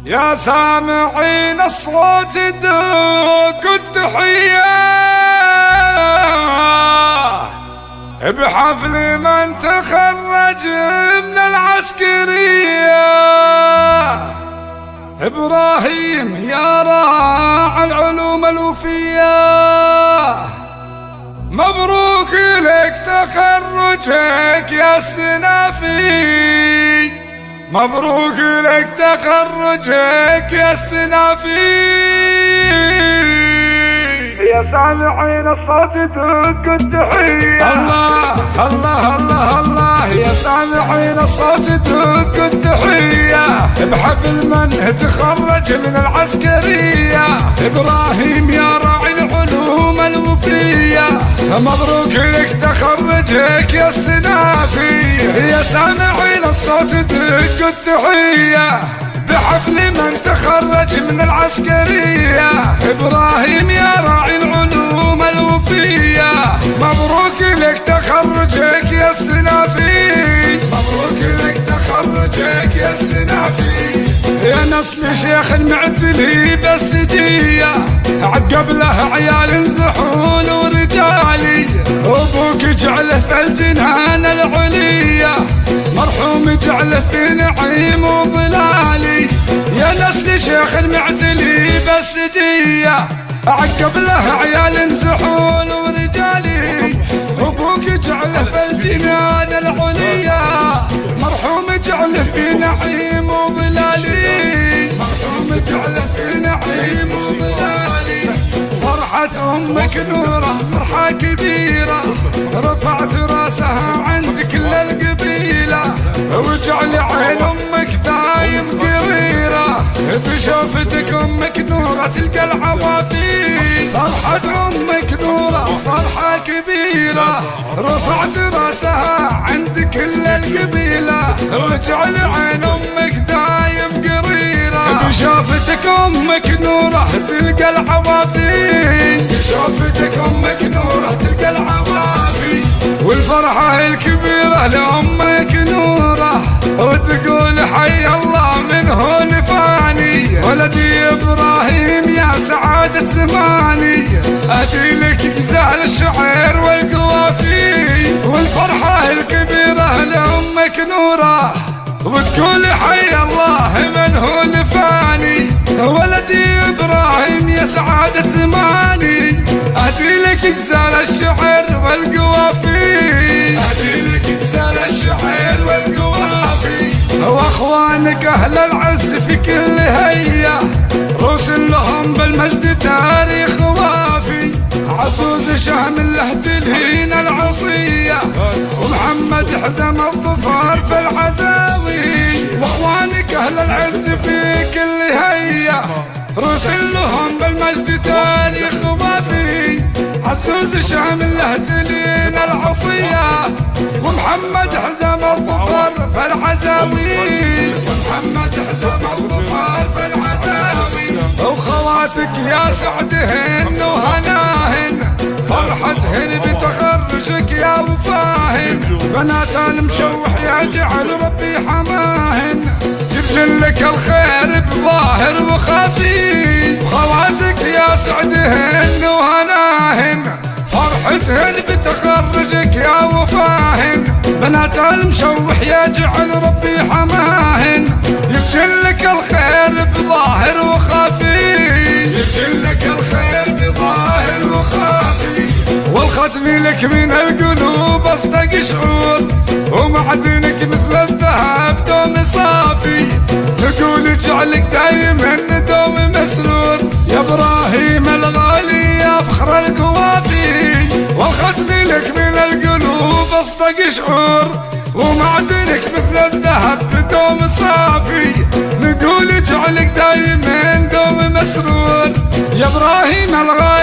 يا سامعين الصوت ادوك التحية بحفل من تخرج من العسكرية. إبراهيم يا راعي العلوم الوفية، مبروك لك تخرجك يا السنافي، مبروك لك تخرجك يا السنافي. يا سامعين الصوت دق التحية، الله الله الله الله. يا سامعين الصوت دق التحية بحفل من تخرج من العسكرية. إبراهيم يا راعي العلوم الوفية، مبروك لك تخرجك يا السنافي. يا سامعين الصوت دق التحية بحفل من تخرج من العسكرية. إبراهيم يا راعي العلوم الوفية، مبروك لك تخرجك يا السنافي، مبروك لك تخرجك يا السنافي. يا نسل شيخ المعتلي بالسجية، عقب له عيال زحول ورجالي، أبوك جعله في الجنان العلية، مرحوم جعله في نعيم وظلالي. يا نسل شيخ المعتلي بالسجية، عقب له عيال زحول ورجالي، أبوك جعله في الجنان العلية، مرحوم جعله في نعيم وظلالي، مرحوم جعله في نعيم وظلالي. فرحة أمك نوره فرحة كبيرة، رفعت راسها عند كل القبيلة، وجعل عين أمك دايم قريرة، بشوفتك أمك نورة تلقى العوافي. فرحة أمك نورة فرحة كبيرة، رفعت راسها عند كل القبيلة، وجعل عين أمك دايم قريرة، بشوفتك أمك نورة تلقى العوافي، بشوفتك أمك نورة تلقى العوافي. والفرحة الكبيرة لأمك نورة، وتقول حي الله من هو نفاني، ولدي إبراهيم يا سعادة زماني، أهدي لك غزال الشعر والقوافي. والفرحة الكبيرة لأمك نورة، وتقول حي الله من هو نفاني، ولدي إبراهيم يا سعادة زماني، أهدي لك غزال الشعر والقوافي، أهدي لك غزال الشعر والقوافي. واخوانك اهل العز في كل هيا، رسل لهم بالمجد تاريخ وافي، عصوز شهم له تلهين العصية، ومحمد حزم الظفار في العزاوي. واخوانك اهل العز في كل هيا، رسل لهم بالمجد تاريخ وافي، عزوز شهم له تلين العصية، ومحمد حزم الظفر في العزاوي، ومحمد حزم الظفر في العزاوي. وخواتك يا سعدهن وهناهن، فرحتهن بتخرجك يا وفاهن، بنات المشوح يا جعل ربي حماهن، يرسل لك الخير بظاهر وخفي. خواتك يا سعدهن وهناهن، فرحتهن بتخرجك يا وفاهن، بنات المشوح يا جعل ربي حماهن، يرسل لك الخير بظاهر وخفي، يرسل لك الخير بظاهر وخفي. والختم لك من القلوب اصدق شعور، ومعدنك مثل الذهب دوم صافي، نقول اجعلك دايما دوم مسرور، يا ابراهيم الغالي يا فخر القوافي. والختم لك من القلوب اصدق شعور، ومعدنك مثل الذهب دوم صافي، نقول اجعلك دايما دوم مسرور، يا ابراهيم الغالي